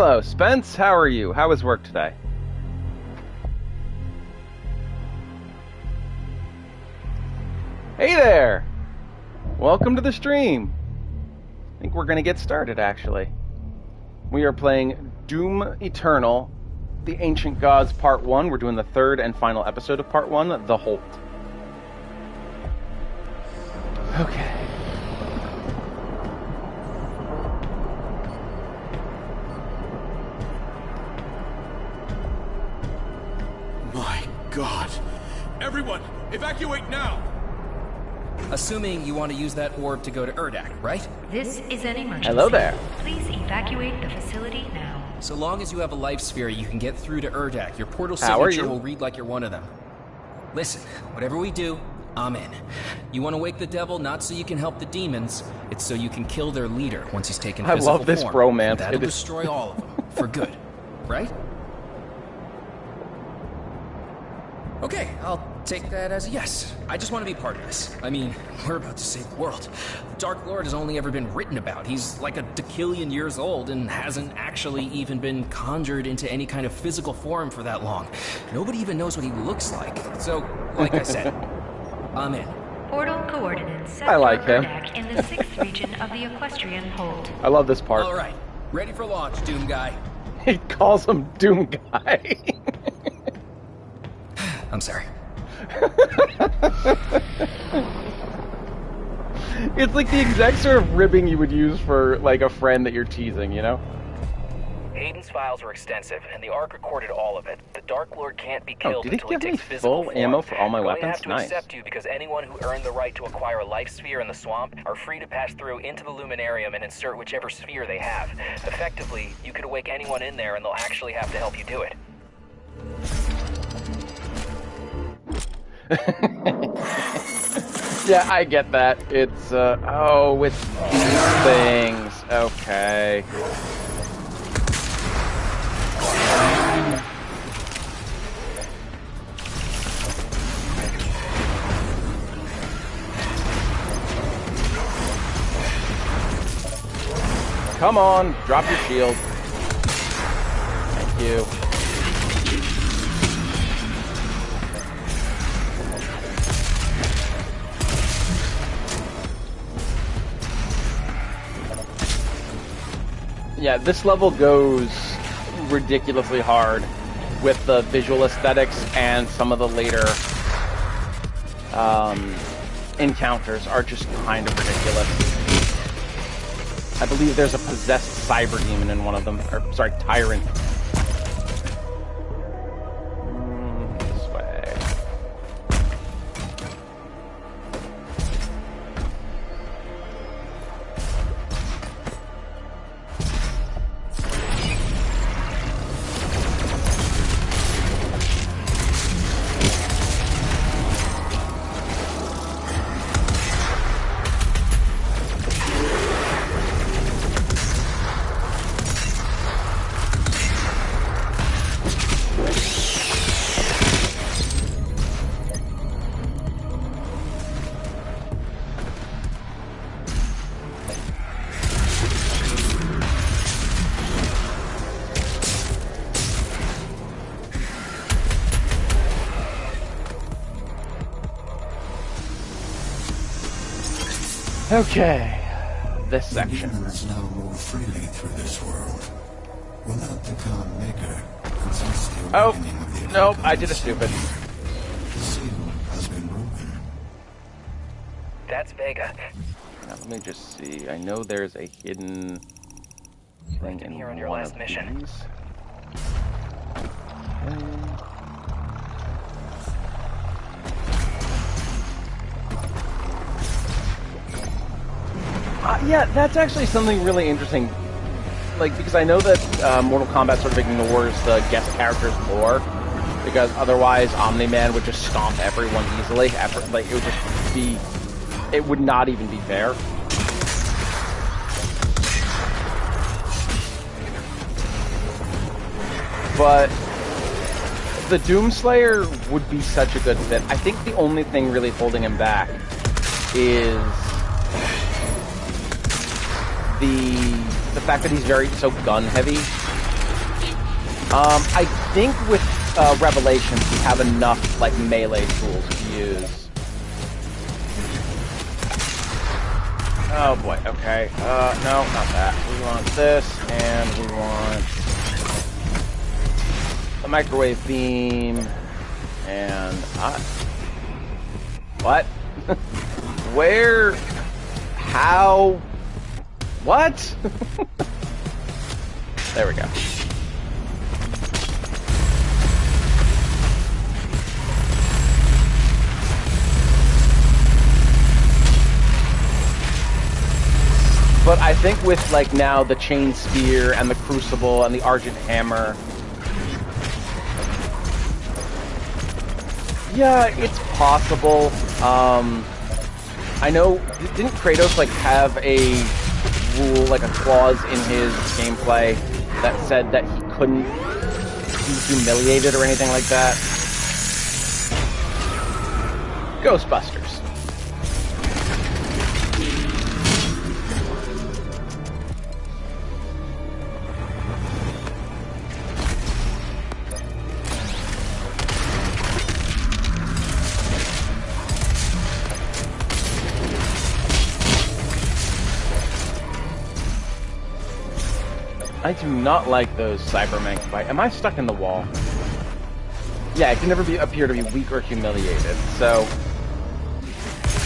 Hello, Spence. How are you? How was work today? Hey there! Welcome to the stream. I think we're going to get started, actually. We are playing Doom Eternal, The Ancient Gods Part 1. We're doing the third and final episode of Part 1, The Holt. Okay. My God. Everyone, evacuate now! Assuming you want to use that orb to go to Urdak, right? This is an emergency. Hello there. Please evacuate the facility now. So long as you have a life sphere, you can get through to Urdak. Your portal signature will read like you're one of them. Listen, whatever we do, I'm in. You want to wake the devil not so you can help the demons, it's so you can kill their leader once he's taken physical form. I love this bromance. That'll destroy all of them, for good. Right? Okay, I'll take that as a yes. I just want to be part of this. I mean, we're about to save the world. The Dark Lord has only ever been written about. He's like a decillion years old and hasn't actually even been conjured into any kind of physical form for that long. Nobody even knows what he looks like. So, like I said, I'm in. Portal coordinates set I like for him. Urdak in the 6th region of the Equestrian Holt. I love this part. All right, ready for launch, Doom Guy. He calls him Doom Guy. I'm sorry. It's like the exact sort of ribbing you would use for, like, a friend that you're teasing, you know? Hayden's files were extensive, and the Ark recorded all of it. The Dark Lord can't be killed did he until he give me takes physical full form. ammo for all my I'm going weapons? to have to Nice. accept you because anyone who earned the right to acquire a life sphere in the swamp are free to pass through into the Luminarium and insert whichever sphere they have. Effectively, you could awake anyone in there and they'll actually have to help you do it. Yeah, I get that. It's, oh, it's these things. Okay. Come on, drop your shield. Thank you. Yeah, this level goes ridiculously hard with the visual aesthetics, and some of the later encounters are just kind of ridiculous. I believe there's a possessed cyber demon in one of them, or sorry, tyrant. This way. Okay, this section. Demons now move freely through this world. Without the Khan Maker, and since the awakening of the nope, I did a stupid. The seal has been broken. That's Vega. Now, let me just see. I know there's a hidden thing in here on your one last of mission. these. Yeah, that's actually something really interesting. Like, because I know that Mortal Kombat sort of ignores the guest characters lore, because otherwise Omni-Man would just stomp everyone easily. Like, it would just be... It would not even be fair. But the Doomslayer would be such a good fit. I think the only thing really holding him back is the fact that he's so gun heavy, I think with Revelations we have enough like melee tools to use. Oh boy, okay. No, not that. We want this, and we want the microwave beam, and what? Where? How? What? There we go. But I think with like now the chain spear and the crucible and the argent hammer, yeah, it's possible. I know, didn't Kratos like have a rule, like a clause in his gameplay that said that he couldn't be humiliated or anything like that? Ghostbusters. I do not like those Cybermen fight. Am I stuck in the wall? Yeah, it can never appear to be weak or humiliated. So,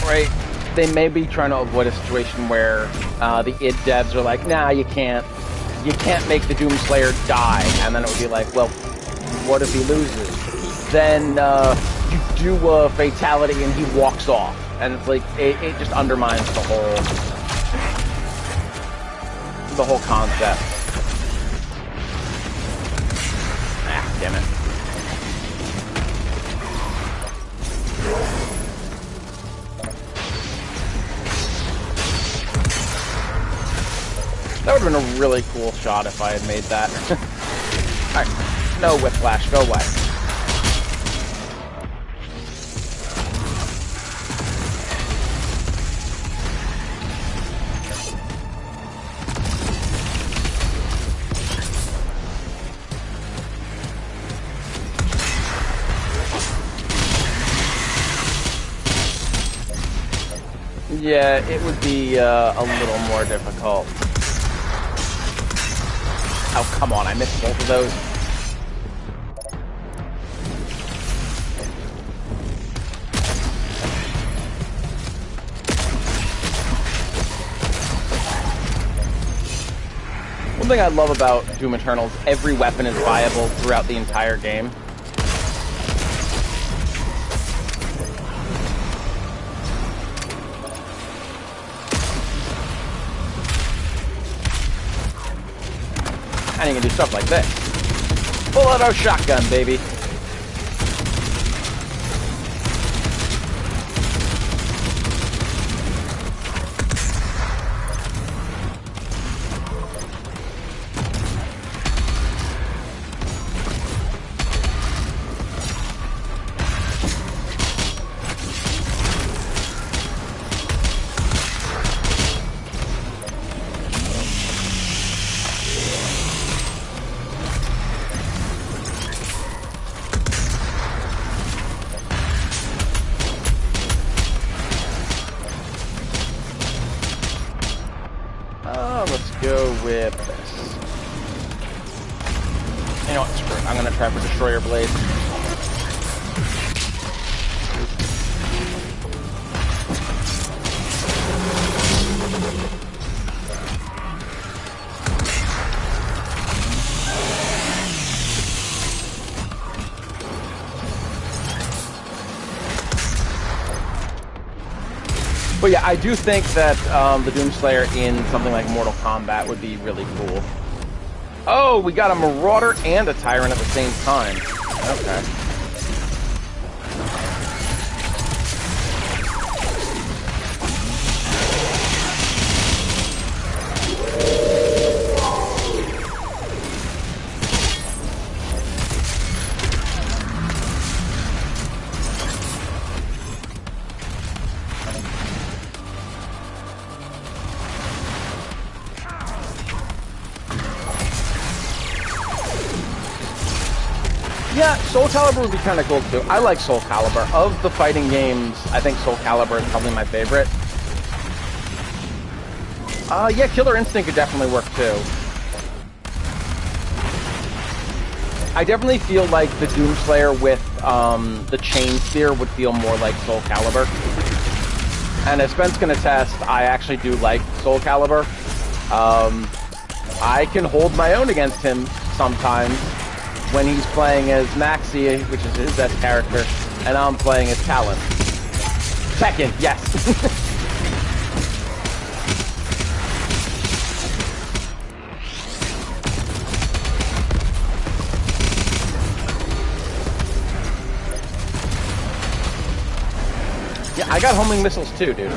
right, they may be trying to avoid a situation where the id devs are like, nah, you can't make the Doomslayer die, and then it would be like, well, what if he loses? Then you do a fatality and he walks off, and it's like it just undermines the whole concept. Damn it. That would have been a really cool shot if I had made that. Alright, no whiplash, go away. Yeah, it would be a little more difficult. Oh, come on, I missed both of those. One thing I love about Doom Eternal is every weapon is viable throughout the entire game. And you can do stuff like this. Pull out our shotgun, baby. Let's go with this. You know what, screw it. I'm gonna try for Destroyer Blade. But yeah, I do think that the Doomslayer in something like Mortal Kombat would be really cool. Oh, we got a Marauder and a Tyrant at the same time. Okay. Yeah, Soul Calibur would be kind of cool too. I like Soul Calibur. Of the fighting games, I think Soul Calibur is probably my favorite. Yeah, Killer Instinct could definitely work too. I definitely feel like the Doomslayer with the Chain Spear would feel more like Soul Calibur. And as Spence can attest, I actually do like Soul Calibur. I can hold my own against him sometimes when he's playing as Maxie, which is his best character, and I'm playing as Talon. Tekken, yes! Yeah, I got homing missiles too, dude.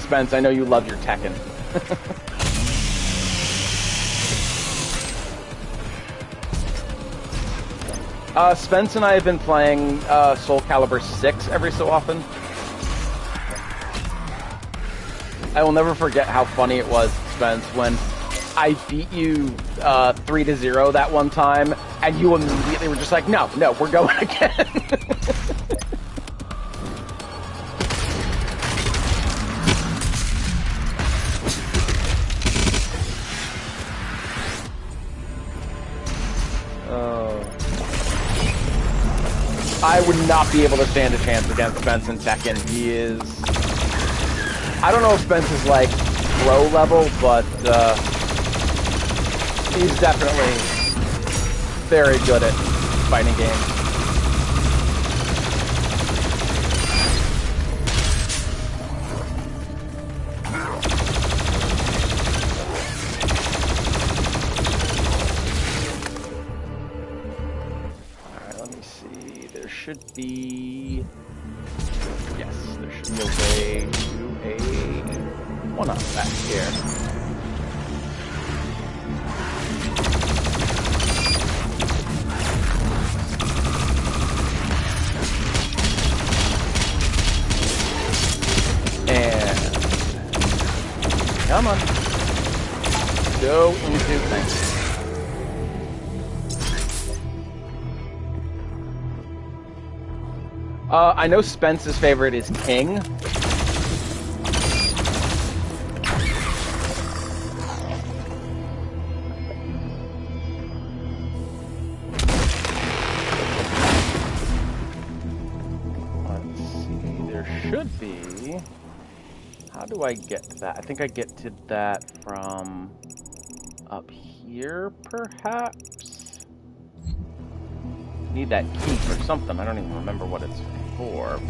Spence, I know you love your Tekken. Spence and I have been playing Soul Calibur 6 every so often. I will never forget how funny it was, Spence, when I beat you 3-0 that one time, and you immediately were just like, no, we're going again. I would not be able to stand a chance against Spence in Tekken. He is... I don't know if Spence is like pro level, but he's definitely very good at fighting games. Alright, let me see. There should be... Yes, there should be a way to a one-up back here. And come on, go into things. I know Spence's favorite is King. Let's see, there should be... How do I get to that? I think I get to that from up here, perhaps? Need that key for something. I don't even remember what it's for.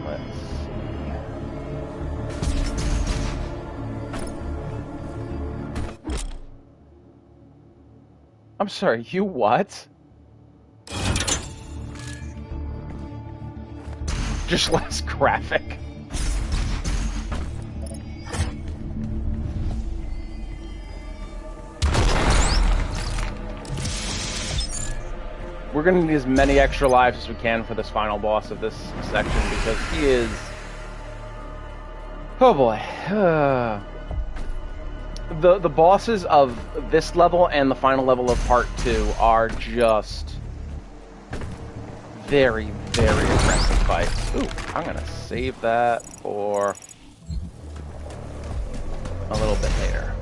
Let's see. I'm sorry, you what? Just less graphic. We're going to need as many extra lives as we can for this final boss of this section because he is... Oh boy. The bosses of this level and the final level of part 2 are just very, very aggressive fights. Ooh, I'm going to save that for a little bit later.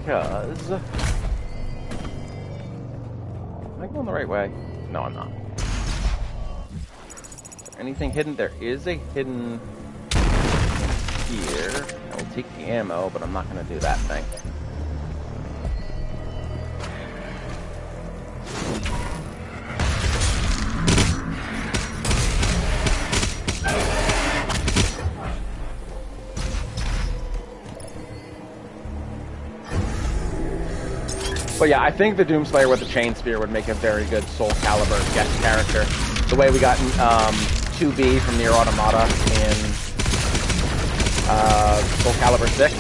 Because... Am I going the right way? No, I'm not. Is there anything hidden? There is a hidden here. I will take the ammo, but I'm not going to do that thing. But yeah, I think the Doomslayer with the Chain Spear would make a very good Soul Calibur guest character. The way we got 2B from Nier Automata in Soul Calibur 6.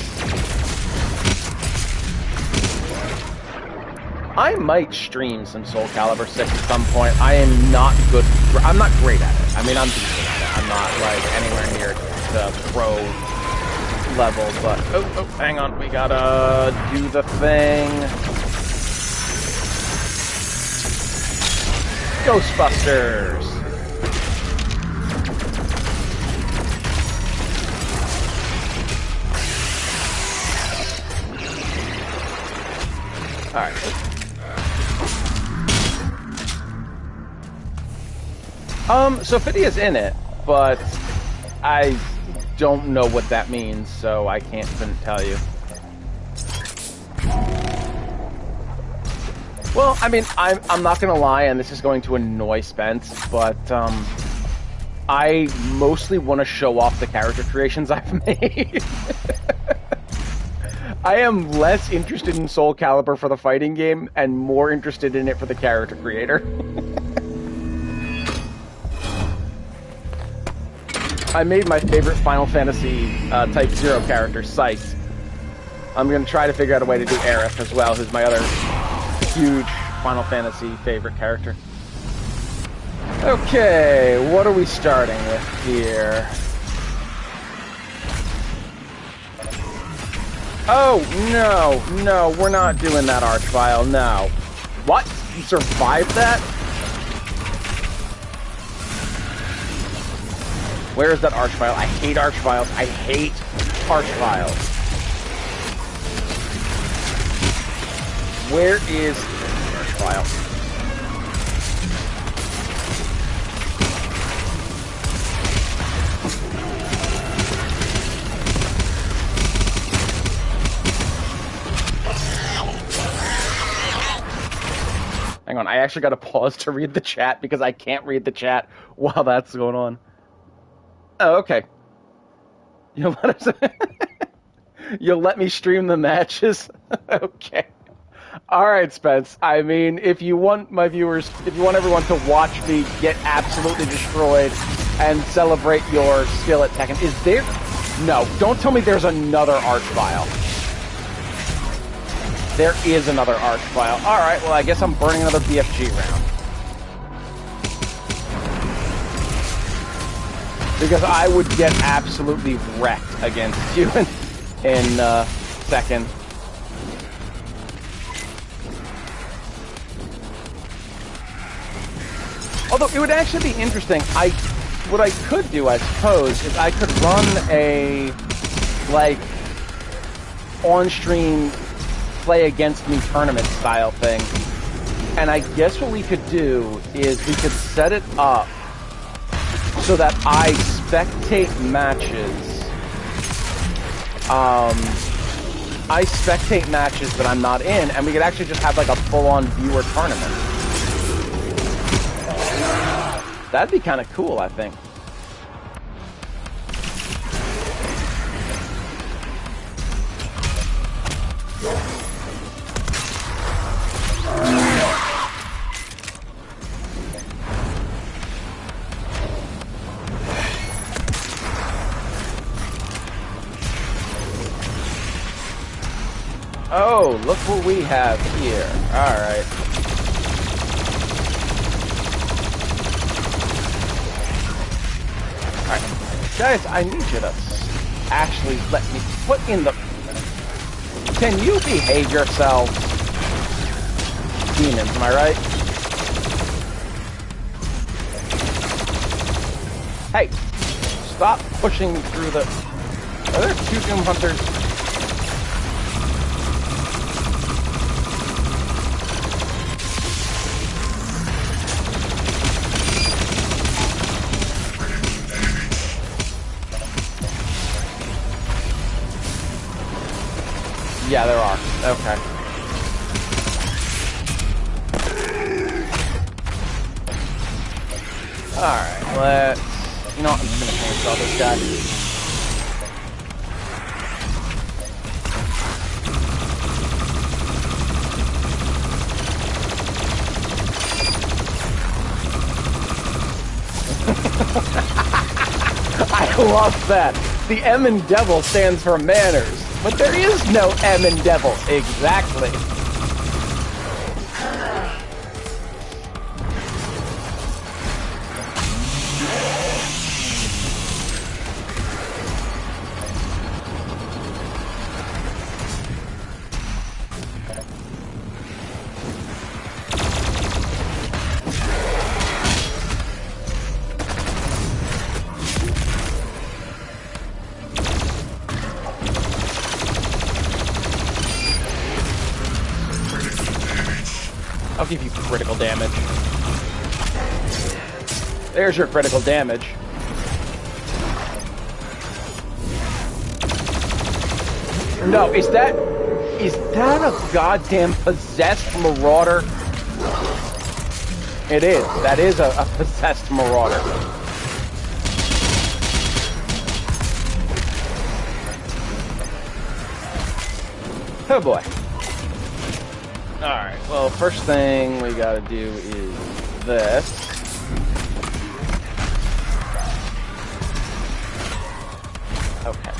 I might stream some Soul Calibur 6 at some point. I am not good. I'm not great at it. I mean, I'm decent at it. I'm not like anywhere near the pro level, but... Oh, hang on. We gotta do the thing. Ghostbusters! Alright. Sophidia's in it, but I don't know what that means, so I couldn't tell you. Well, I mean, I'm not gonna lie, and this is going to annoy Spence, but I mostly want to show off the character creations I've made. I am less interested in Soul Calibur for the fighting game, and more interested in it for the character creator. I made my favorite Final Fantasy Type 0 character, Scythe. I'm going to try to figure out a way to do Aerith as well, who's my other huge Final Fantasy favorite character. Okay, what are we starting with here? Oh, no, we're not doing that, Archvile, no. What? You survived that? Where is that Archvile? I hate Archviles. I hate Archviles. Where is Archvile? Hang on, I actually got to pause to read the chat because I can't read the chat while that's going on. Oh, okay. You'll let me stream the matches? Okay. Alright, Spence. I mean, if you want my viewers, if you want everyone to watch me get absolutely destroyed and celebrate your skill at Tekken, is there... No, don't tell me there's another Archvile. There is another Archvile. Alright, well, I guess I'm burning another BFG round. Because I would get absolutely wrecked against you in second. Although it would actually be interesting. What I could do, I suppose, is I could run a on-stream play against me tournament style thing. And I guess what we could do is we could set it up so that I spectate matches. I spectate matches that I'm not in, and we could actually just have like a full-on viewer tournament. That'd be kind of cool, I think. Oh, look what we have here. Alright. Alright. Guys, I need you to actually let me put in the... Can you behave yourselves? Demons, am I right? Hey! Stop pushing me through the... Are there two Doom Hunters? Yeah, there are. Okay. Alright, let's... You know what, I'm just gonna cancel this guy. I love that. The M in Devil stands for manners. But there is no M in Devil. Exactly. I'll give you critical damage. There's your critical damage. No, is that a goddamn possessed marauder? It is. That is a possessed marauder. Oh boy. Alright, well, first thing we gotta do is this. Okay.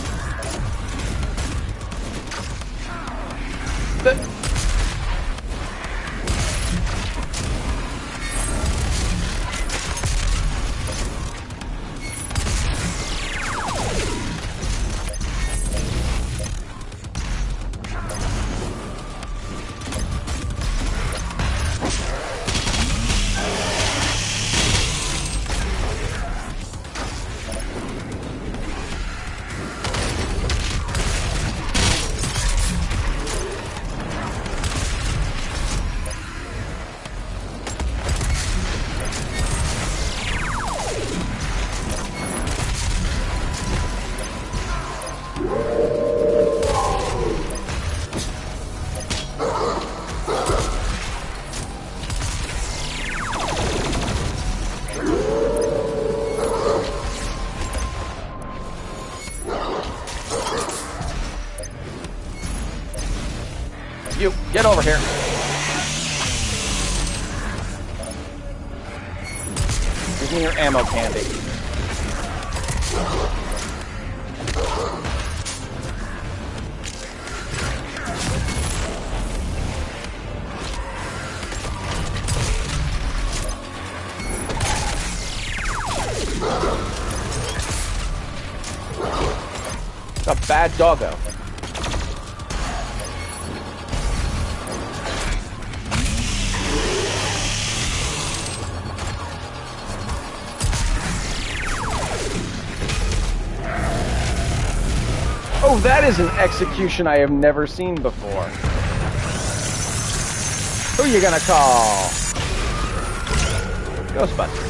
You, get over here. Give me your ammo candy. It's a bad doggo. Oh, that is an execution I have never seen before. Who you gonna call? Ghostbusters.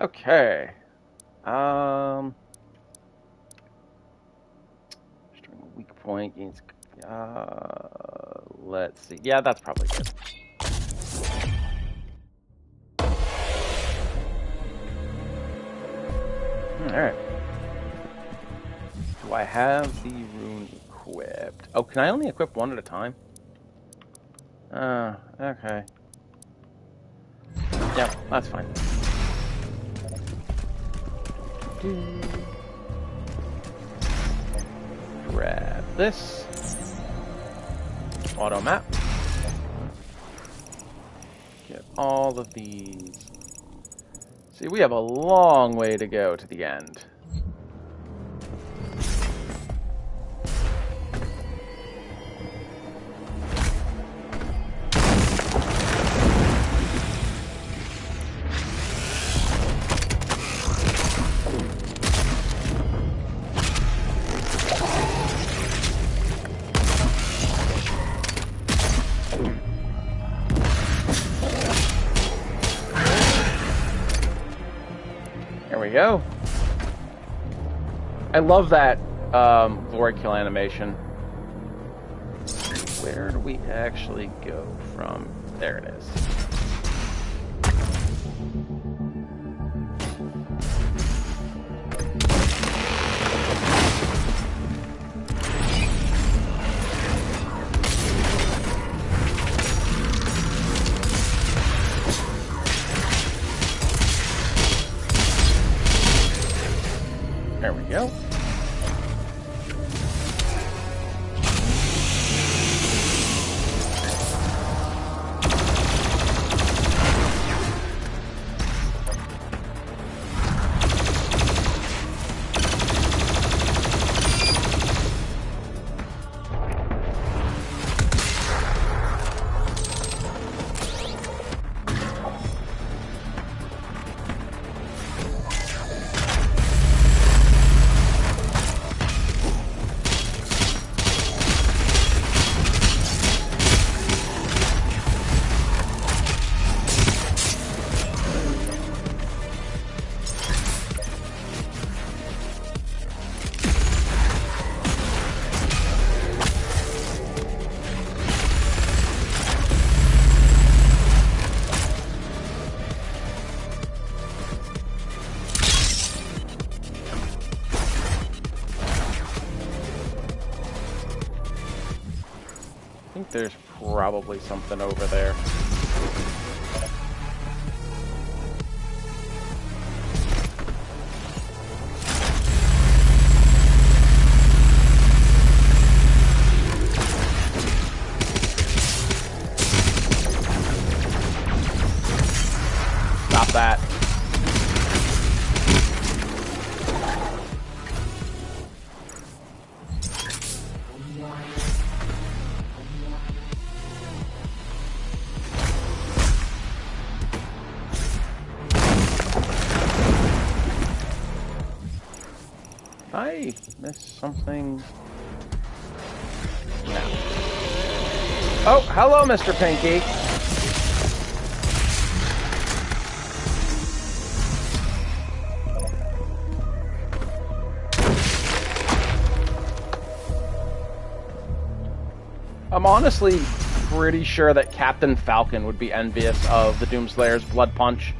Okay. Weak point gains. Let's see. Yeah, that's probably good. Alright. Do I have the rune equipped? Oh, can I only equip one at a time? Okay. Yeah, that's fine. Grab this. Auto map. Get all of these. See, we have a long way to go to the end. Go. I love that glory kill animation. Where do we actually go from? There it is. There we go. There's probably something over there. Stop that. I missed something. No. Oh, hello, Mr. Pinky. I'm honestly pretty sure that Captain Falcon would be envious of the Doomslayer's blood punch.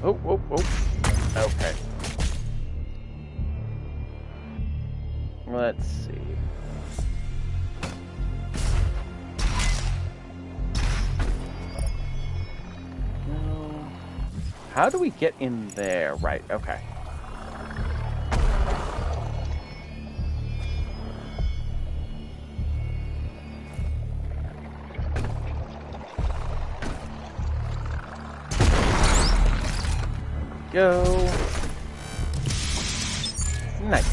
Oh, oh, oh. Okay. Let's see. No. How do we get in there? Right, okay. Go. Nice.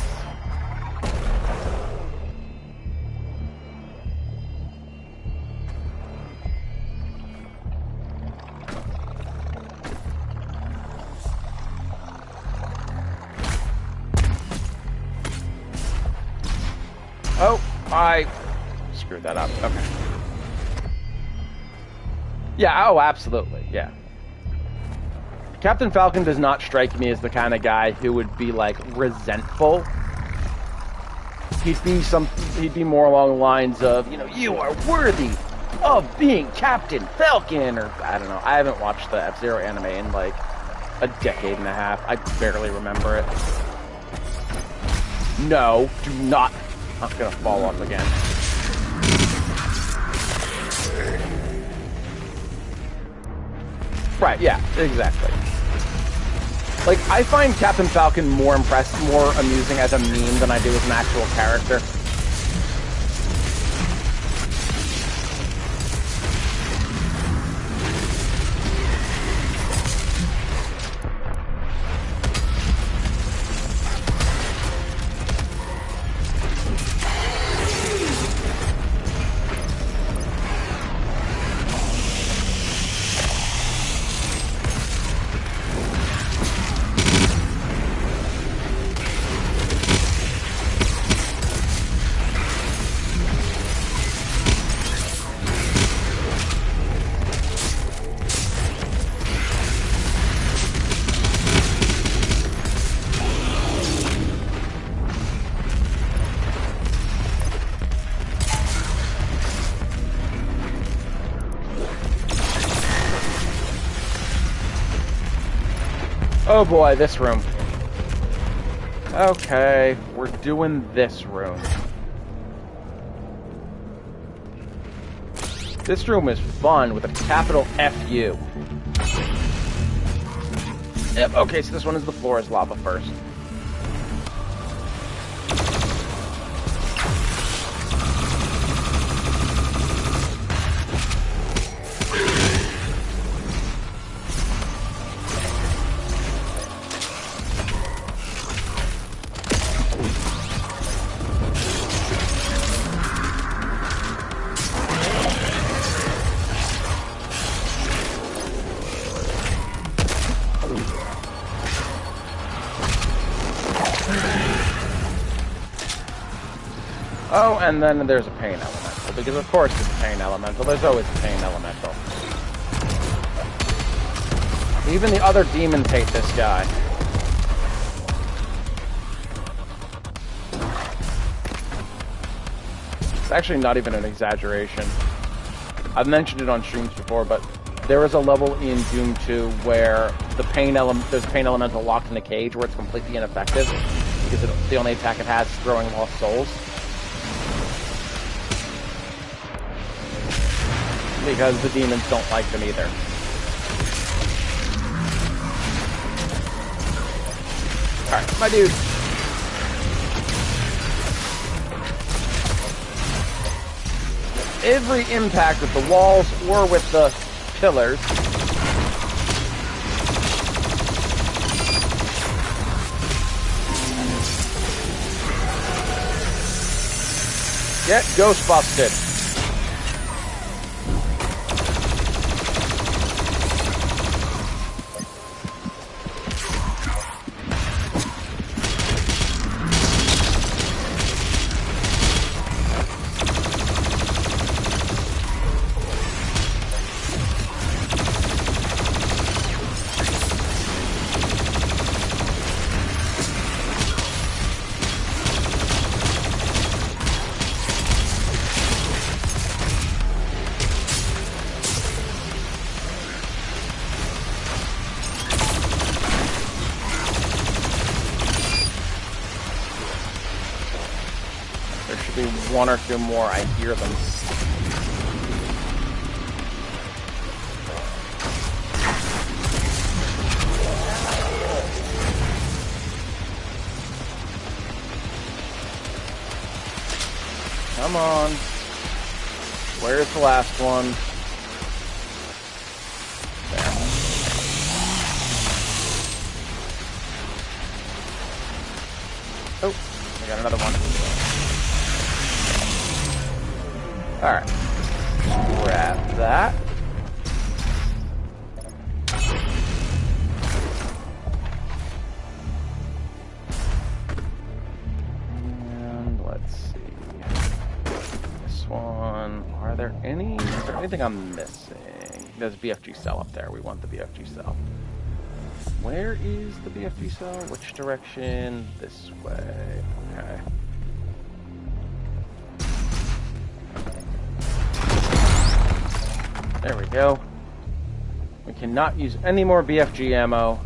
Oh, I screwed that up. Okay. Yeah, oh, absolutely. Yeah. Captain Falcon does not strike me as the kind of guy who would be, like, resentful. He'd be more along the lines of, you know, you are worthy of being Captain Falcon, or, I don't know. I haven't watched the F-Zero anime in, like, a decade and a half. I barely remember it. No, do not. I'm gonna fall off again. Right, yeah, exactly. Like, I find Captain Falcon more amusing as a meme than I do as an actual character. Oh boy, this room. Okay, we're doing this room. This room is fun with a capital F-U. Yep, okay, so this one is the floor is lava first. Oh, and then there's a pain elemental, because of course it's a pain elemental. There's always a pain elemental. Even the other demons hate this guy. It's actually not even an exaggeration. I've mentioned it on streams before, but there is a level in Doom 2 where there's a pain elemental locked in a cage where it's completely ineffective, because the only attack it has is throwing lost souls. Because the demons don't like them either. Alright, my dude. Every impact with the walls or with the pillars get ghostbusted. One or two more, I hear them. Come on. Where's the last one? There. Oh, I got another one. Alright. Grab that. And let's see. This one. Are there any? Is there anything I'm missing? There's a BFG cell up there. We want the BFG cell. Where is the BFG cell? Which direction? This way. Okay. There we go. We cannot use any more BFG ammo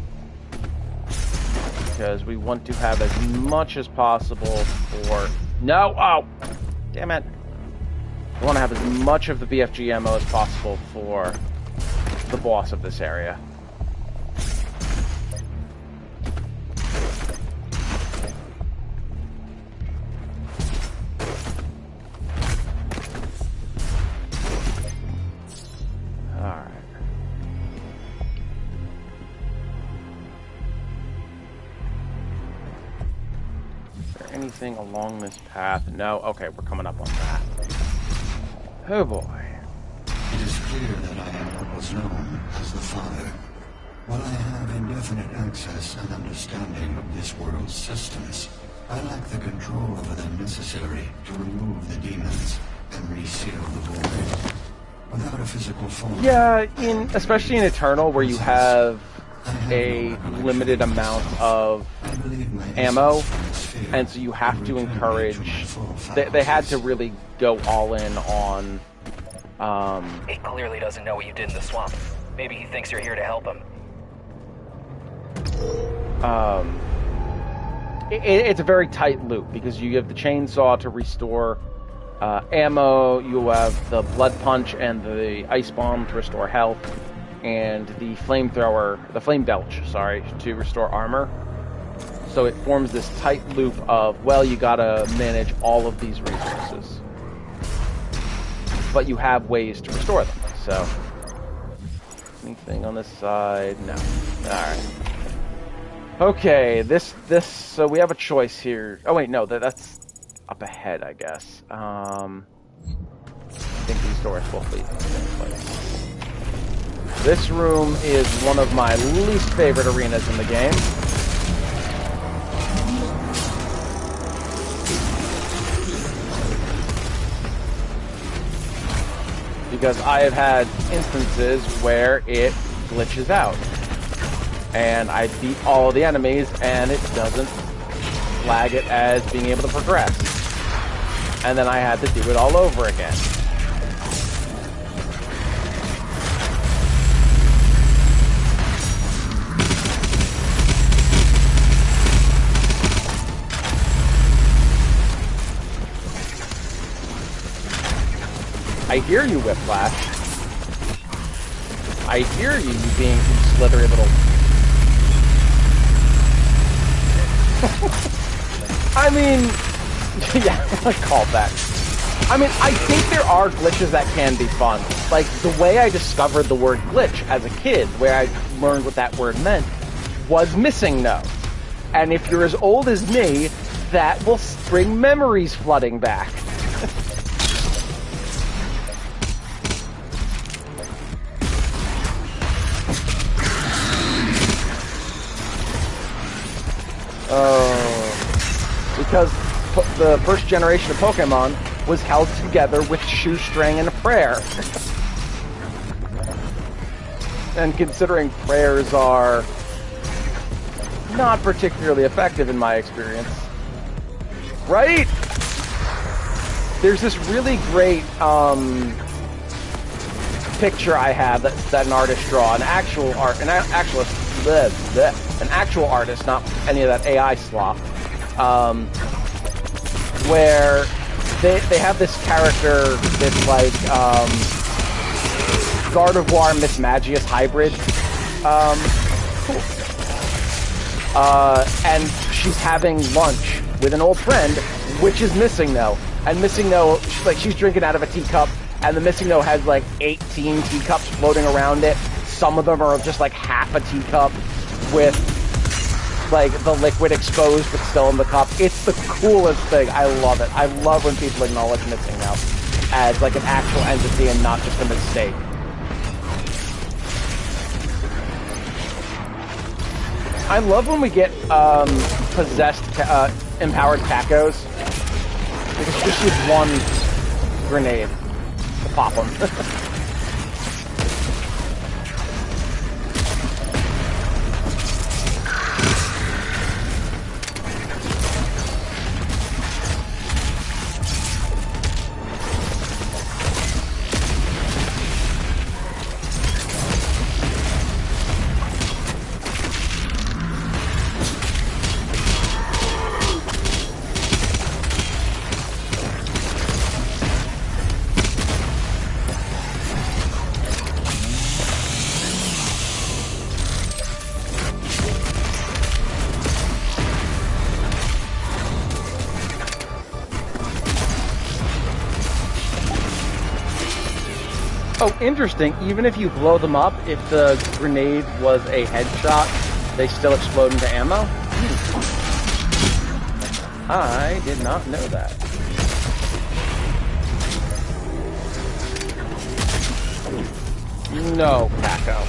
because we want to have as much as possible for... No! Oh! Damn it. We want to have as much of the BFG ammo as possible for the boss of this area. Anything along this path? No? Okay, we're coming up on that. Oh boy. It is clear that I am what was known as the Father. While I have indefinite access and understanding of this world's systems, I lack the control over them necessary to remove the demons and reseal the void. Without a physical form... Yeah, especially in Eternal, where you have a limited amount of ammo, and so you have to encourage... They had to really go all in on... He clearly doesn't know what you did in the swamp. Maybe he thinks you're here to help him. It's a very tight loop, because you have the chainsaw to restore ammo, you have the blood punch and the ice bomb to restore health. and the flamethrower, the flame belch, sorry, to restore armor. So it forms this tight loop of, well, you gotta manage all of these resources. But you have ways to restore them, so... Anything on this side? No. Alright. Okay, so we have a choice here. Oh wait, no, that's up ahead, I guess. I think these doors will lead to the same place. This room is one of my least favorite arenas in the game. Because I have had instances where it glitches out. And I beat all the enemies, and it doesn't flag it as being able to progress. And then I had to do it all over again. I hear you, Whiplash. I hear you being slithery little... I mean... yeah, I called that. I mean, I think there are glitches that can be fun. Like, the way I discovered the word glitch as a kid, where I learned what that word meant, was missing no. And if you're as old as me, that will bring memories flooding back. Because the first generation of Pokemon was held together with shoestring and a prayer. And considering prayers are not particularly effective in my experience, right? There's this really great picture I have that an artist draw, an actual artist, not any of that AI slop, where they have this character, this like Gardevoir Miss Magius hybrid, and she's having lunch with an old friend, which is Missing No, and Missing No, she's drinking out of a teacup, and the Missing No has like 18 teacups floating around it. Some of them are just like half a teacup with like the liquid exposed but still in the cup. It's the coolest thing. I love it. I love when people acknowledge Missing No as like an actual entity and not just a mistake. I love when we get possessed, empowered tacos. Because just use one grenade to pop them. Oh, interesting. Even if you blow them up, if the grenade was a headshot, they still explode into ammo? I did not know that. No, Paco.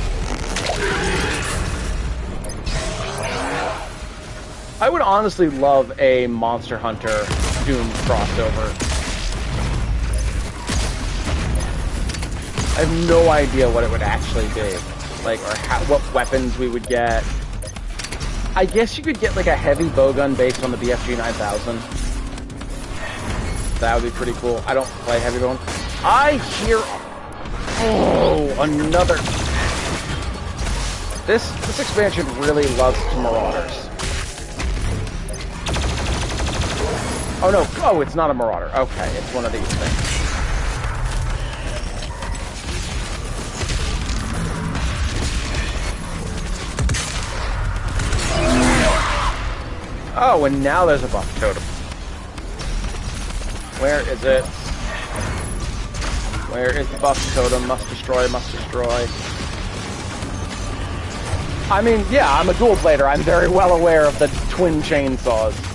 I would honestly love a Monster Hunter Doom crossover. I have no idea what it would actually be, like, or what weapons we would get. I guess you could get like a heavy bowgun based on the BFG 9000. That would be pretty cool. I don't play heavy bowgun. I hear, another. This expansion really loves Marauders. Oh no! Oh, it's not a Marauder. Okay, it's one of these things. Oh, and now there's a buff totem. Where is it? Where is the buff totem? Must destroy, must destroy. I mean, yeah, I'm a dual blader. I'm very well aware of the twin chainsaws.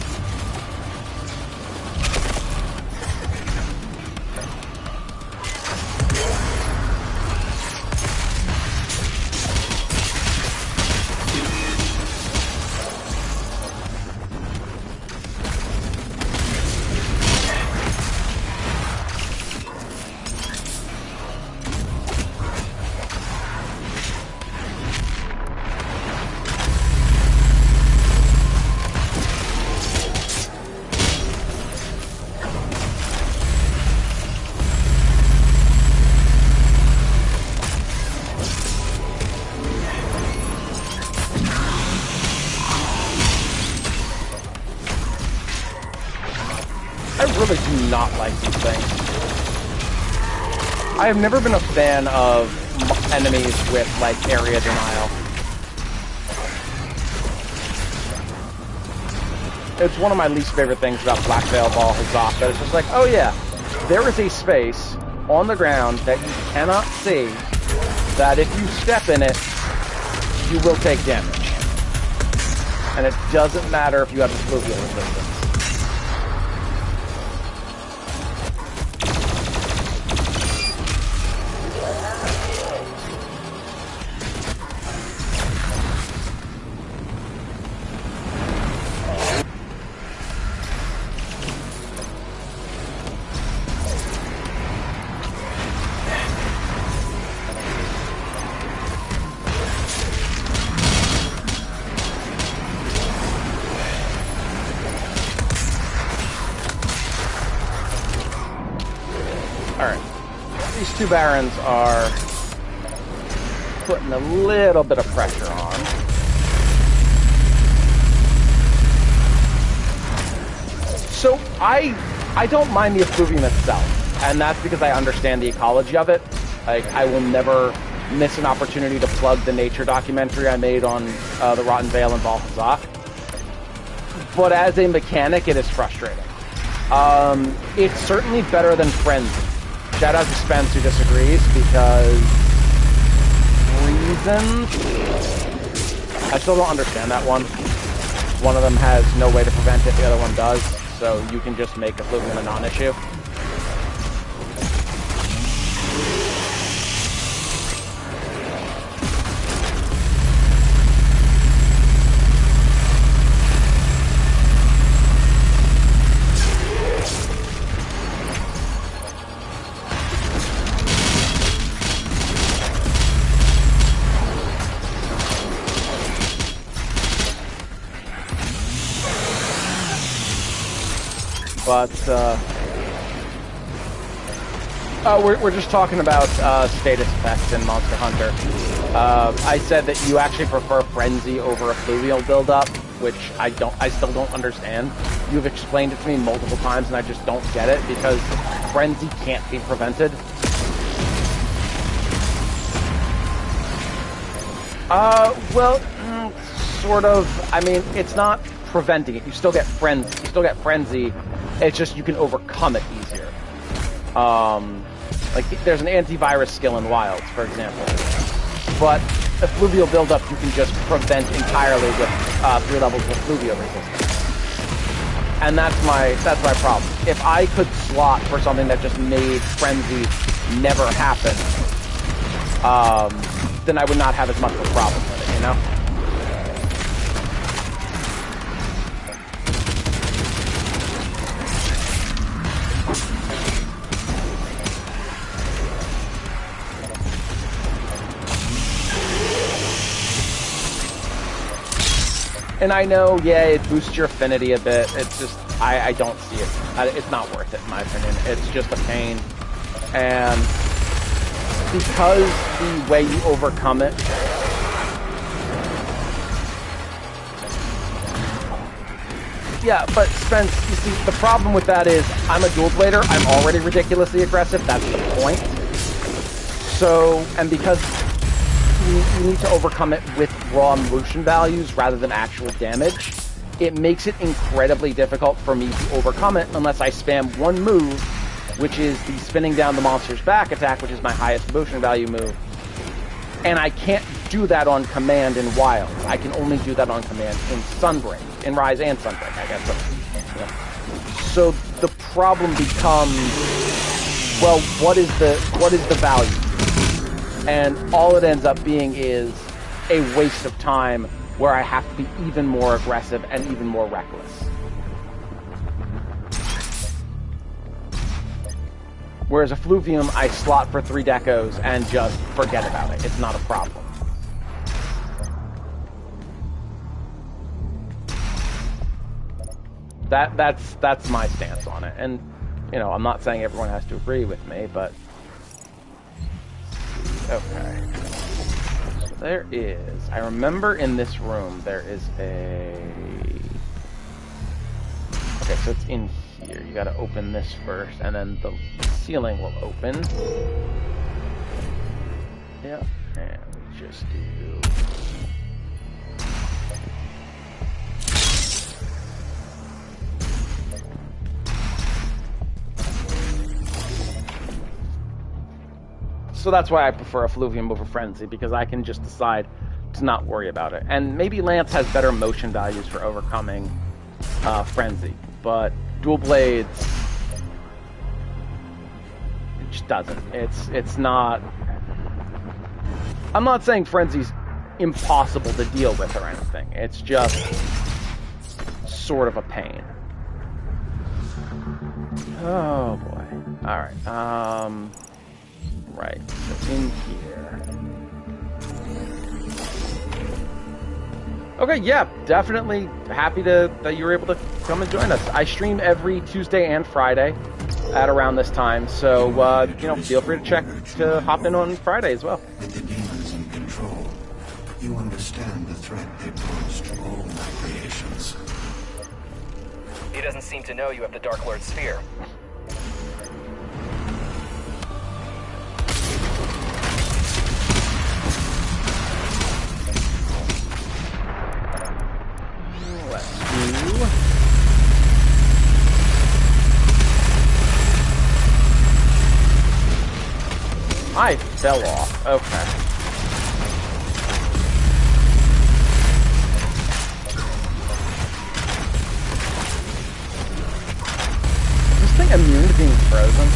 I really do not like these things. I have never been a fan of enemies with, like, area denial. It's one of my least favorite things about Black Veil Ball Hazak, that it's just like, oh yeah, there is a space on the ground that you cannot see, that if you step in it, you will take damage. And it doesn't matter if you have fluvial resistance. Two barons are putting a little bit of pressure on. So I don't mind the effluvium itself, and that's because I understand the ecology of it. Like, I will never miss an opportunity to plug the nature documentary I made on the Rotten Vale and Bal Hazak. But as a mechanic, it is frustrating. It's certainly better than Frenzy. Shout out to Spence who disagrees, because reasons? I still don't understand that one. One of them has no way to prevent it, the other one does, so you can just make effluvium a non-issue. But, we're just talking about status effects in Monster Hunter. I said that you actually prefer Frenzy over Effluvial build-up, which I still don't understand. You've explained it to me multiple times and I just don't get it, because Frenzy can't be prevented. Well, sort of. I mean, it's not preventing it. You still get Frenzy. It's just you can overcome it easier. Like, there's an antivirus skill in Wilds, for example. But effluvial buildup you can just prevent entirely with 3 levels of effluvial resistance. And that's my problem. If I could slot for something that just made Frenzy never happen, then I would not have as much of a problem with it, you know? And I know, yeah, it boosts your affinity a bit. It's just, I don't see it. It's not worth it, in my opinion. It's just a pain. And because the way you overcome it... Yeah, but Spence, you see, the problem with that is, I'm a dual blader. I'm already ridiculously aggressive. That's the point. So, and because... you need to overcome it with raw motion values rather than actual damage. it makes it incredibly difficult for me to overcome it unless I spam one move, which is the spinning down the monster's back attack, which is my highest motion value move. And I can't do that on command in Wild. I can only do that on command in Sunbreak, in Rise and Sunbreak, I guess. But, yeah. So the problem becomes, well, what is the value? And all it ends up being is a waste of time where I have to be even more aggressive and even more reckless. Whereas Effluvium, I slot for 3 decos and just forget about it. It's not a problem. That's my stance on it. And, you know, I'm not saying everyone has to agree with me, but... Okay. So there is... I remember in this room there is a... Okay, so it's in here. You gotta open this first, and then the ceiling will open. Yeah, and we just do... So that's why I prefer Effluvium over Frenzy, because I can just decide to not worry about it. And maybe Lance has better motion values for overcoming Frenzy, but Dual Blades, it just doesn't. It's not... I'm not saying Frenzy's impossible to deal with or anything. It's just sort of a pain. Oh boy. Alright, right, so in here. Okay, yeah, definitely happy that you were able to come and join us. I stream every Tuesday and Friday at around this time, so, you know, feel free to hop in on Friday as well. With the demons in control, you understand the threat they pose to all my creations. He doesn't seem to know you have the Dark Lord Sphere. I fell off. Okay. Is this thing immune to being frozen?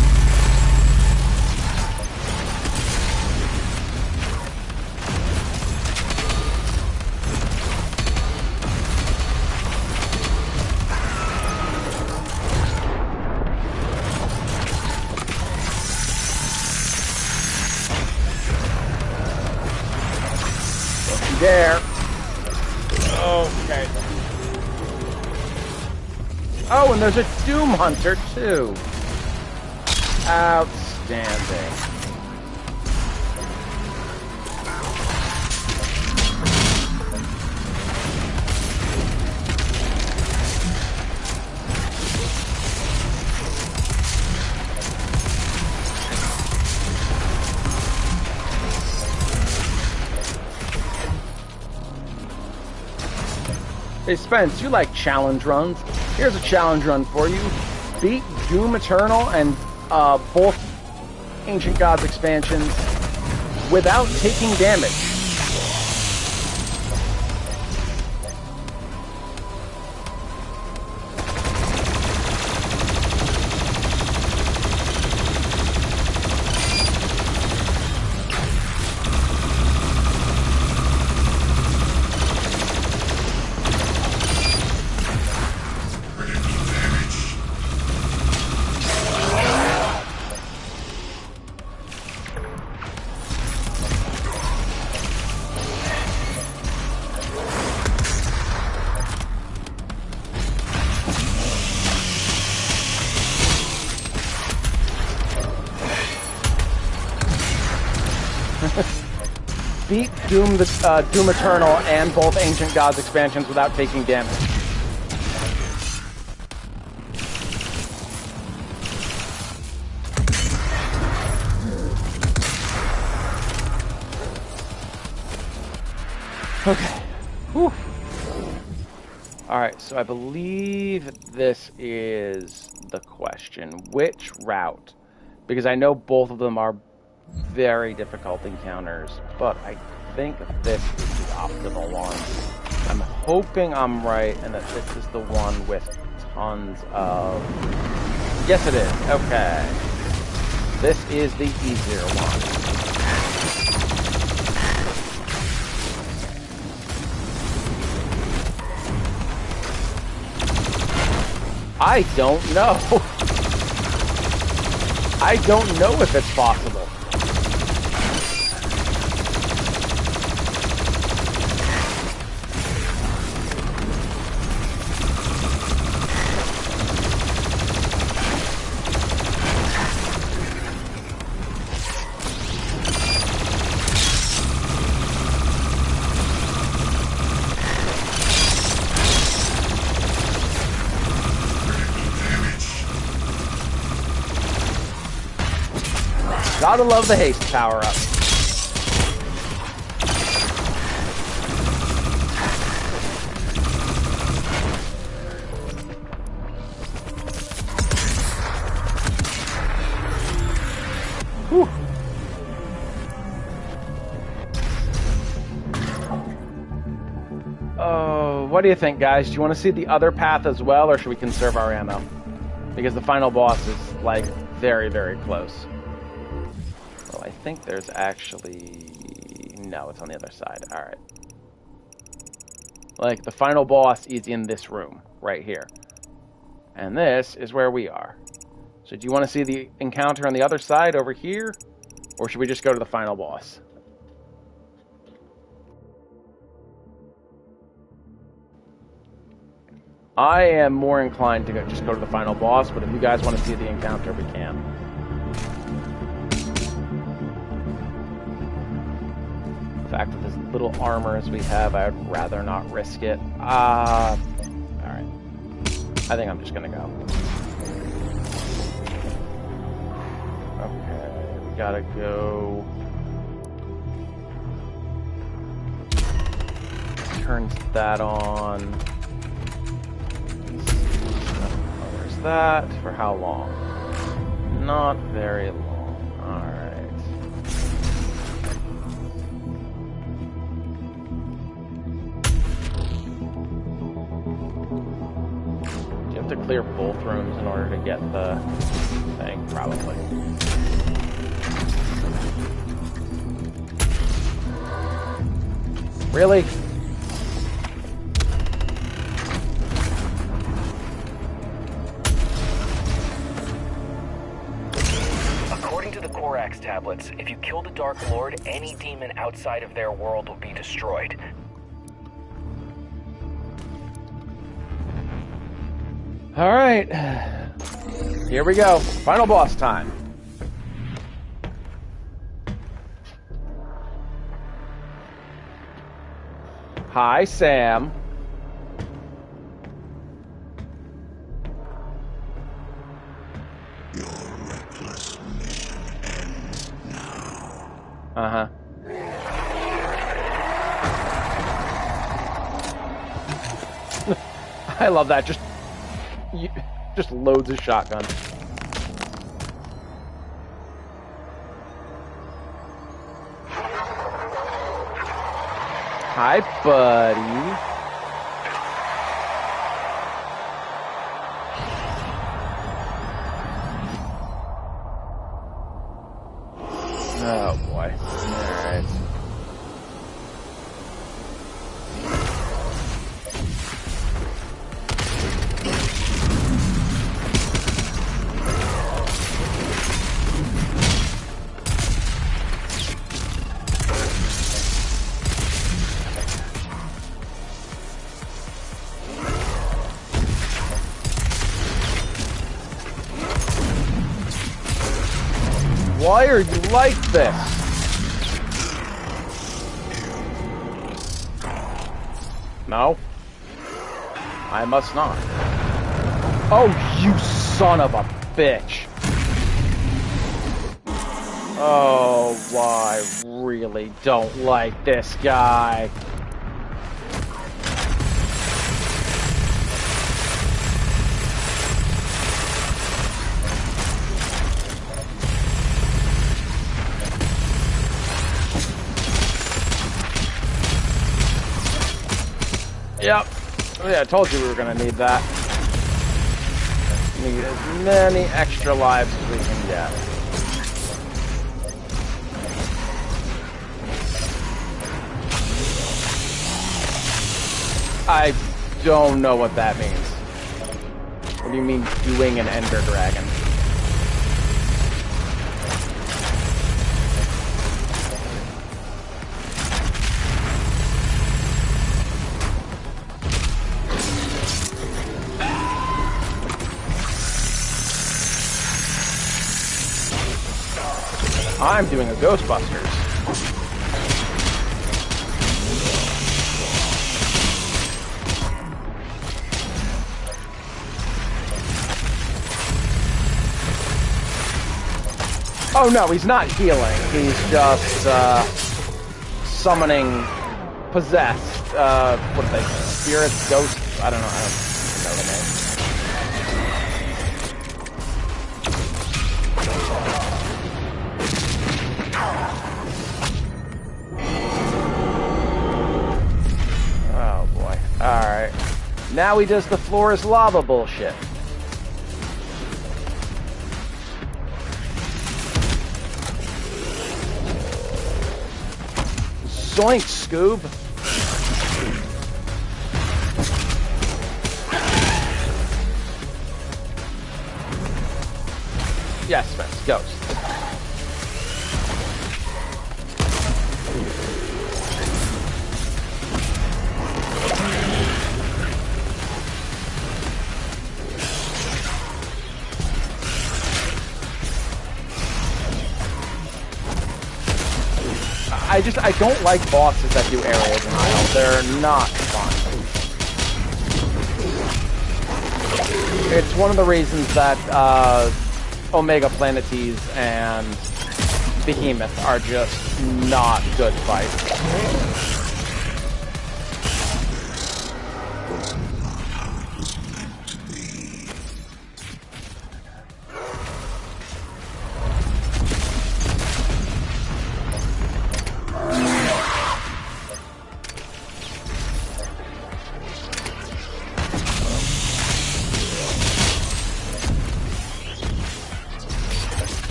There. Okay. Oh, and there's a Doom Hunter, too. Outstanding. Hey Spence, you like challenge runs. Here's a challenge run for you. Beat Doom Eternal and both Ancient Gods expansions without taking damage. Beat Doom Eternal and both Ancient Gods expansions without taking damage. Okay. Whew. Alright, so I believe this is the question. Which route? Because I know both of them are very difficult encounters, but I think this is the optimal one. I'm hoping I'm right and that this is the one with tons of... Yes, it is. Okay. This is the easier one. I don't know. I don't know if it's possible. Gotta love the haste power-up. Whew. Oh, what do you think, guys? Do you want to see the other path as well, or should we conserve our ammo? Because the final boss is, like, very, very close. I think there's actually... No, it's on the other side. Alright. Like, the final boss is in this room, right here. And this is where we are. So do you want to see the encounter on the other side over here? Or should we just go to the final boss? I am more inclined to just go to the final boss, but if you guys want to see the encounter, we can. The fact with as little armor as we have, I'd rather not risk it. Alright. I think I'm just gonna go. Okay, we gotta go. Turns that on. There's that. For how long? Not very long. Alright. To clear both rooms in order to get the thing, probably. Really? According to the Korax tablets, if you kill the Dark Lord, any demon outside of their world will be destroyed. Alright. Here we go. Final boss time. Hi, Sam. Your reckless mission ends now. Uh-huh. I love that. Just loads of shotguns. Hi, buddy. Oh, boy. Alright. Why are you like this? No? I must not. Oh, you son of a bitch. Oh, I really don't like this guy. Yep. Oh, yeah, I told you we were gonna need that. Need as many extra lives as we can get. I don't know what that means. What do you mean, doing an Ender Dragon? I'm doing a Ghostbusters. Oh no, he's not healing. He's just summoning possessed. What are they? Spirits, ghosts? I don't know. I don't know the name. Oh boy. Alright. Now he does the floor is lava bullshit. Zoink, Scoob! Yes, Spence, ghost. I don't like bosses that do area denial. They're not fun. It's one of the reasons that Omega Planetes and Behemoth are just not good fights.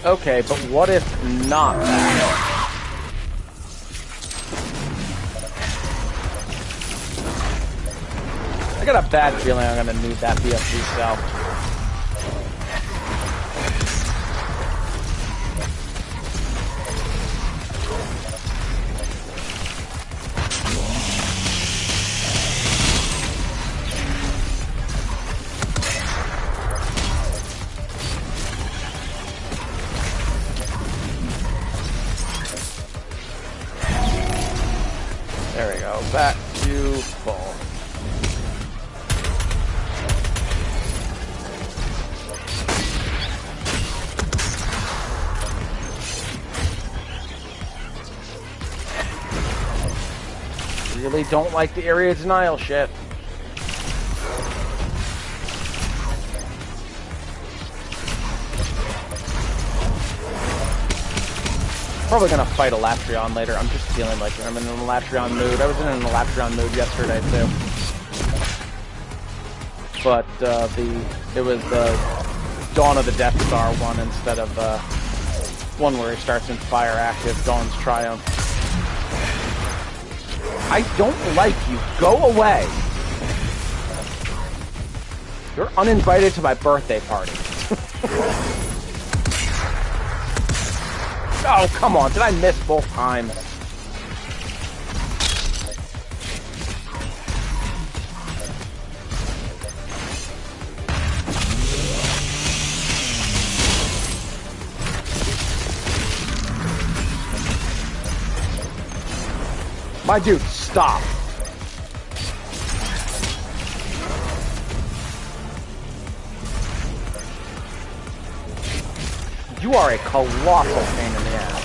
Okay, but what if not that? I got a bad feeling I'm gonna need that BFG cell. There we go, back to full. Really don't like the area denial shit. Probably gonna fight a Latreon later. I'm just feeling like I'm in a Latreon mood. I was in a Latreon mood yesterday too. But it was the Dawn of the Death Star one instead of one where he starts in Fire Active, Dawn's Triumph. I don't like you. Go away. You're uninvited to my birthday party. Oh, come on. Did I miss both times? My dude, stop. You are a colossal pain in the ass.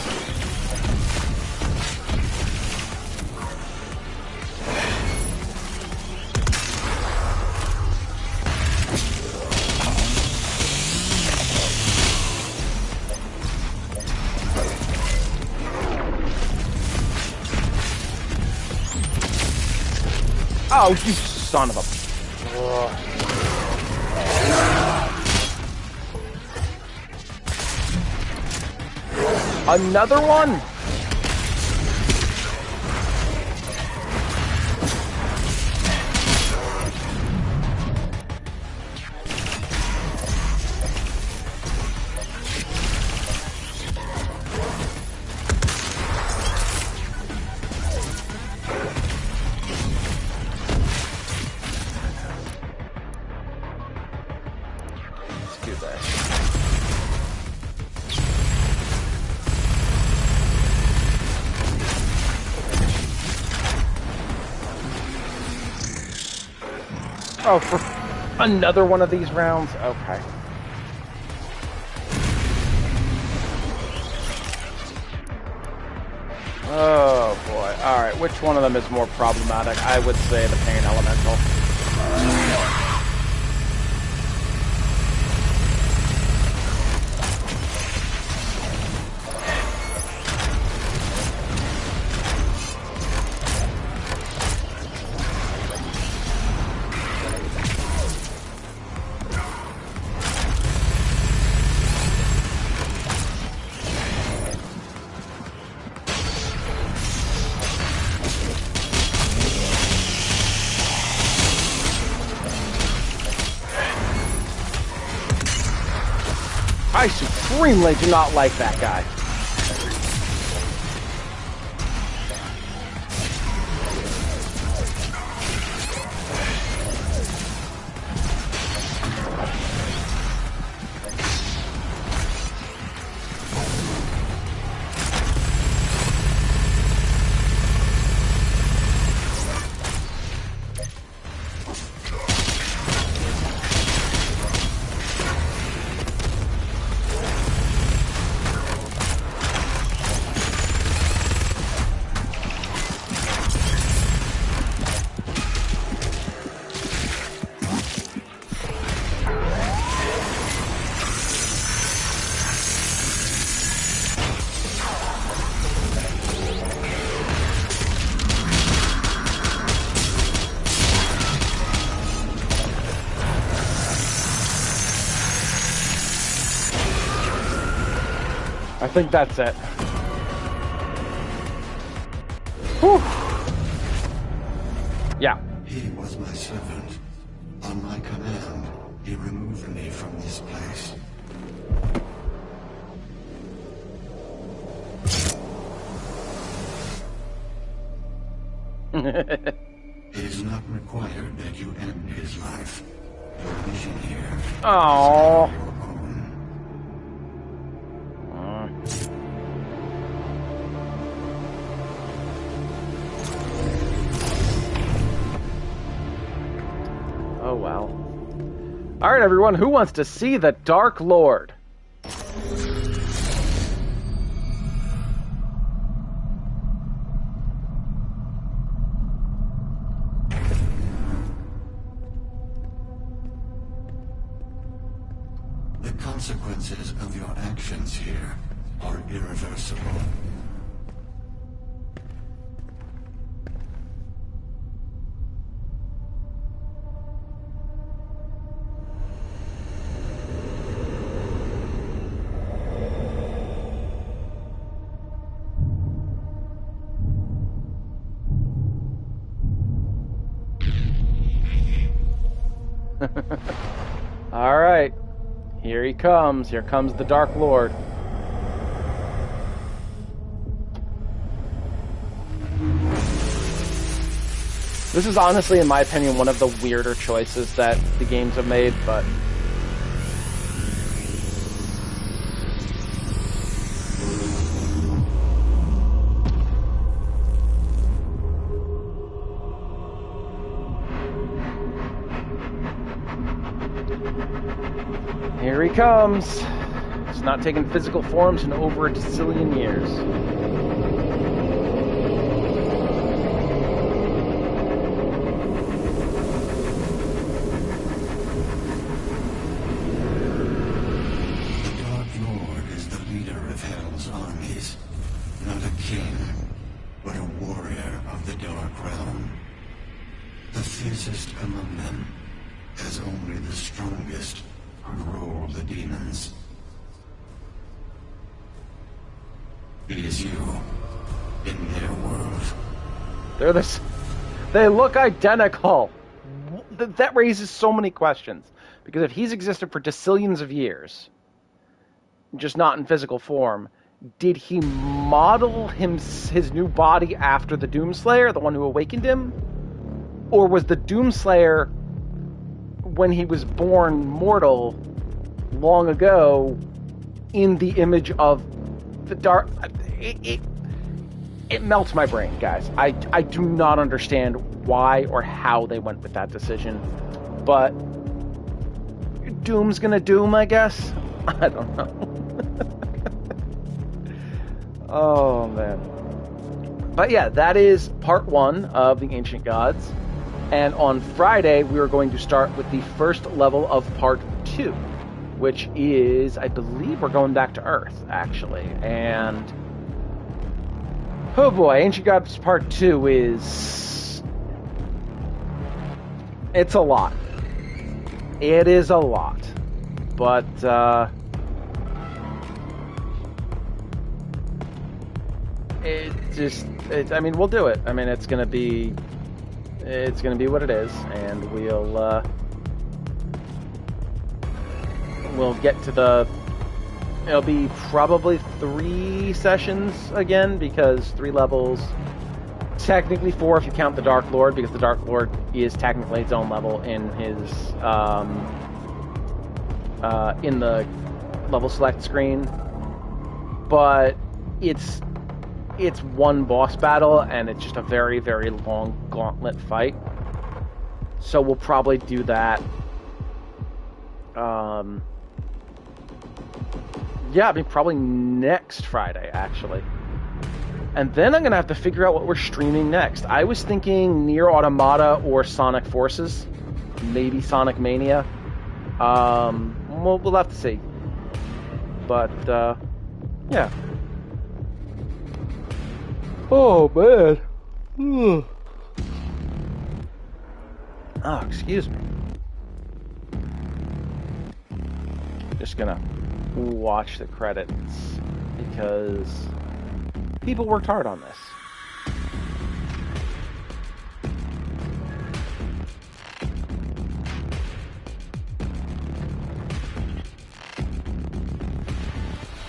Oh, you son of a... Another one? Let's do this. Oh, for another one of these rounds? Okay. Oh, boy. Alright, which one of them is more problematic? I would say the Pain Elemental. I supremely do not like that guy. I think that's it. Whew. Yeah. He was my servant. On my command, he removed me from this place. It is not required that you end his life. Your mission here. Oh. Oh well. All right, everyone. Who wants to see the Dark Lord? The consequences of your actions here are irreversible. All right. Here he comes. Here comes the Dark Lord. This is honestly, in my opinion, one of the weirder choices that the games have made, but... Here he comes. He's not taken physical forms in over a decillion years. The Dark Lord is the leader of Hell's armies. Not a king, but a warrior of the Dark Realm. The fiercest among them, as only the strongest could rule the demons. It is you, in their world. They look identical. That raises so many questions. Because if he's existed for decillions of years, just not in physical form, did he model his new body after the Doomslayer, the one who awakened him? Or was the Doomslayer, when he was born mortal long ago, in the image of the dark? It melts my brain, guys. I do not understand why or how they went with that decision. But Doom's gonna doom, I guess? I don't know. Oh, man. But yeah, that is part 1 of the Ancient Gods. And on Friday, we are going to start with the first level of part 2, which is, I believe we're going back to Earth, actually. And oh boy, Ancient Gods part 2 is... it's a lot. It is a lot. But, I mean, we'll do it. I mean, it's gonna be what it is, and we'll get to it'll be probably 3 sessions again, because 3 levels, technically 4 if you count the Dark Lord, because the Dark Lord is technically its own level in his, in the level select screen, but it's one boss battle, and it's just a very, very long gauntlet fight. So we'll probably do that. Yeah, I mean, probably next Friday, actually. And then I'm going to have to figure out what we're streaming next. I was thinking Nier Automata or Sonic Forces. Maybe Sonic Mania. We'll have to see. But, yeah. Oh, man. Oh, excuse me. Just gonna watch the credits because people worked hard on this.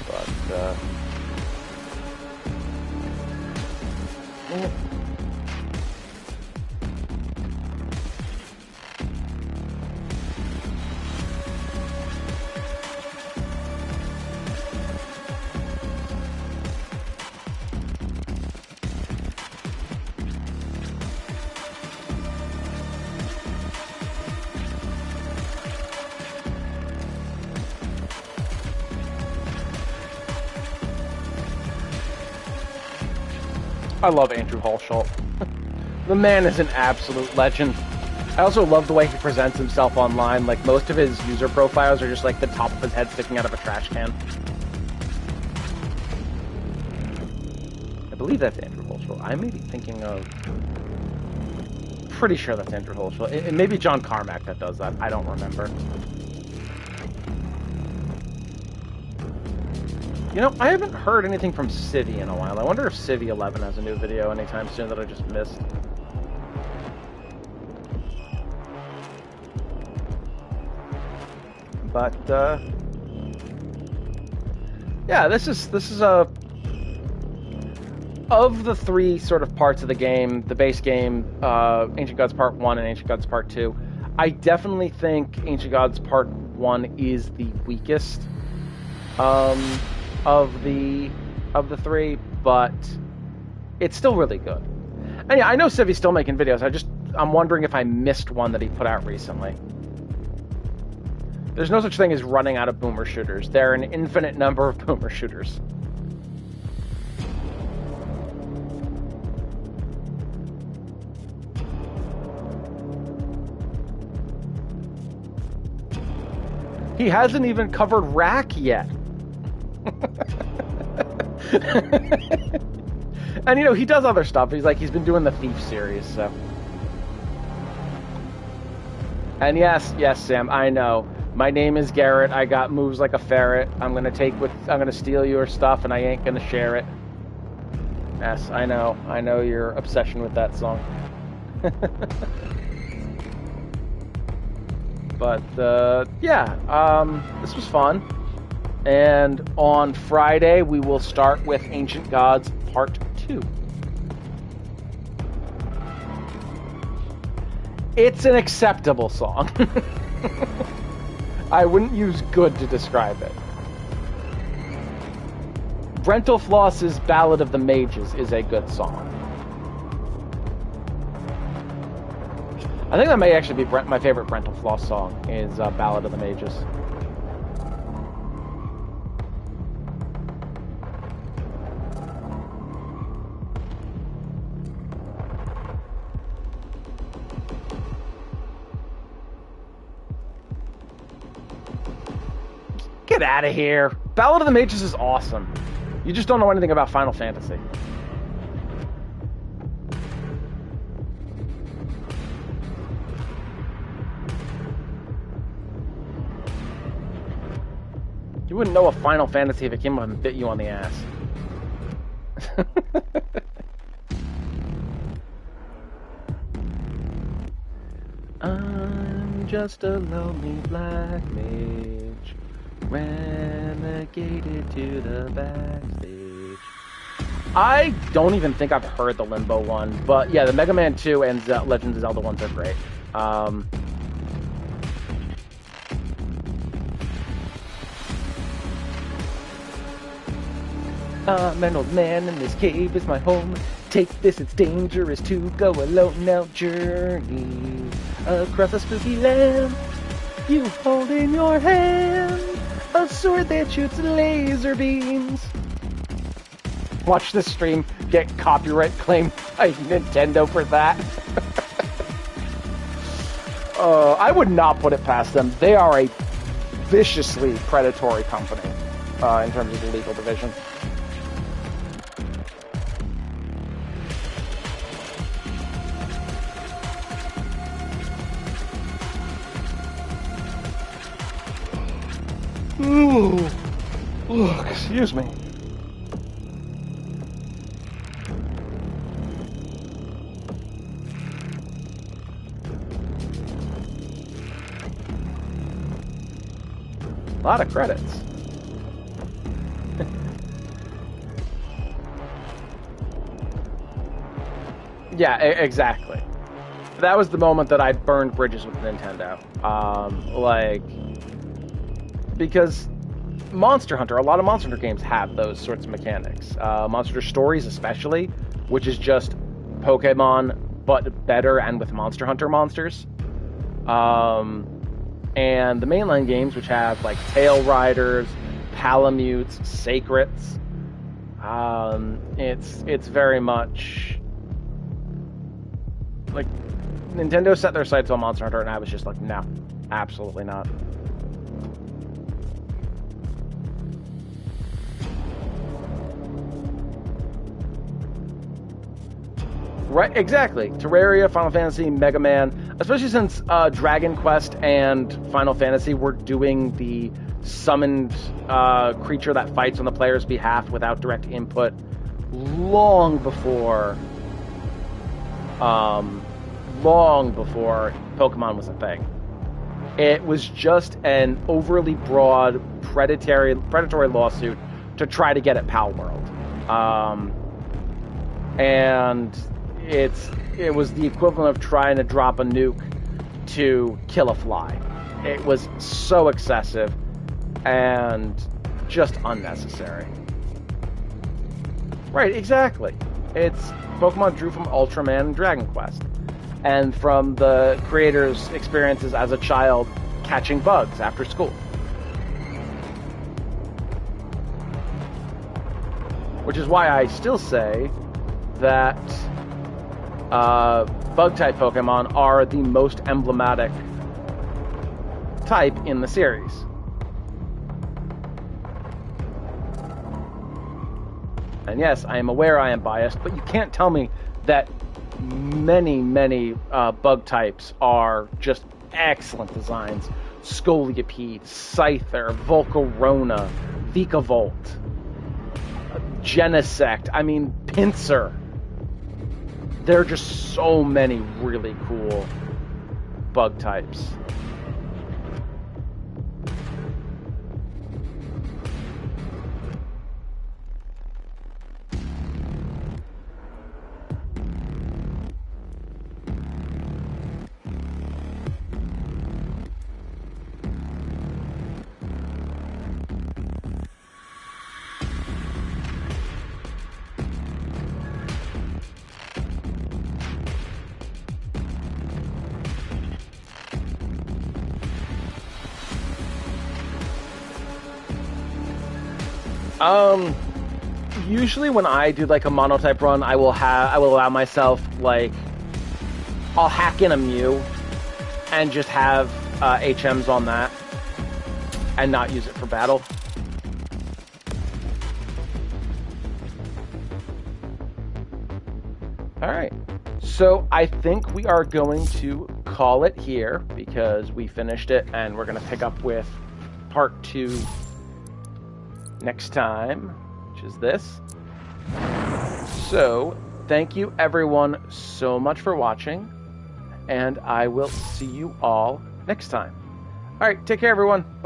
But, I love Andrew Holt. The man is an absolute legend. I also love the way he presents himself online. Like, most of his user profiles are just like the top of his head sticking out of a trash can. I believe that's Andrew Holt. I may be thinking of... pretty sure that's Andrew Holt. It may be John Carmack that does that. I don't remember. You know, I haven't heard anything from Civvy in a while. I wonder if Civvy 11 has a new video anytime soon that I just missed. But, yeah, this is a... of the 3 sort of parts of the game, the base game, Ancient Gods Part 1 and Ancient Gods Part 2, I definitely think Ancient Gods Part 1 is the weakest. Of the 3, but it's still really good. And yeah, I know Civvy's still making videos. I'm wondering if I missed one that he put out recently. There's no such thing as running out of boomer shooters. There are an infinite number of boomer shooters. He hasn't even covered Rack yet. And, you know, he does other stuff. He's been doing the Thief series, so. And yes, Sam, I know. My name is Garrett. I got moves like a ferret. I'm gonna steal your stuff, and I ain't gonna share it. Yes, I know. I know your obsession with that song. But, this was fun. And on Friday, we will start with Ancient Gods Part 2. It's an acceptable song. I wouldn't use good to describe it. Brental Floss's Ballad of the Mages is a good song. I think that may actually be my favorite Brental Floss song, is Ballad of the Mages. Get out of here. Ballad of the Mages is awesome. You just don't know anything about Final Fantasy. You wouldn't know a Final Fantasy if it came up and bit you on the ass. I'm just a lonely black mage, relegated to the backstage. I don't even think I've heard the Limbo one, but yeah, the Mega Man 2 and Legends of Zelda ones are great. I'm an old man and this cave is my home. Take this, it's dangerous to go alone. Now journey across a spooky land. You hold in your hand a sword that shoots laser beams. Watch this stream get copyright claimed by Nintendo for that. I would not put it past them. They are a viciously predatory company in terms of the legal division. Ooh. Ooh, excuse me. A lot of credits. Yeah, exactly. That was the moment that I burned bridges with Nintendo. Because Monster Hunter, a lot of Monster Hunter games have those sorts of mechanics. Monster Hunter Stories especially, which is just Pokemon, but better and with Monster Hunter monsters. And the mainline games, which have like Tail Riders, Palamutes, Sacrets. It's very much like Nintendo set their sights on Monster Hunter, and I was just like, no, absolutely not. Right, exactly. Terraria, Final Fantasy, Mega Man, especially since Dragon Quest and Final Fantasy were doing the summoned creature that fights on the player's behalf without direct input long before Pokemon was a thing. It was just an overly broad predatory lawsuit to try to get at Pal World. And it was the equivalent of trying to drop a nuke to kill a fly. It was so excessive and just unnecessary. Right, exactly. Pokemon drew from Ultraman and Dragon Quest, and from the creators' experiences as a child catching bugs after school. Which is why I still say that bug-type Pokemon are the most emblematic type in the series. And yes, I am aware I am biased, but you can't tell me that many bug types are just excellent designs. Scolipede, Scyther, Volcarona, Vikavolt, Genesect, I mean, Pinsir. There are just so many really cool bug types. Usually when I do like a monotype run, I will allow myself, like, I'll hack in a Mew and just have HMs on that and not use it for battle. Alright, so I think we are going to call it here because we finished it and we're going to pick up with part 2 next time, which is this. So, thank you everyone so much for watching, and I will see you all next time. Alright, take care everyone. Bye.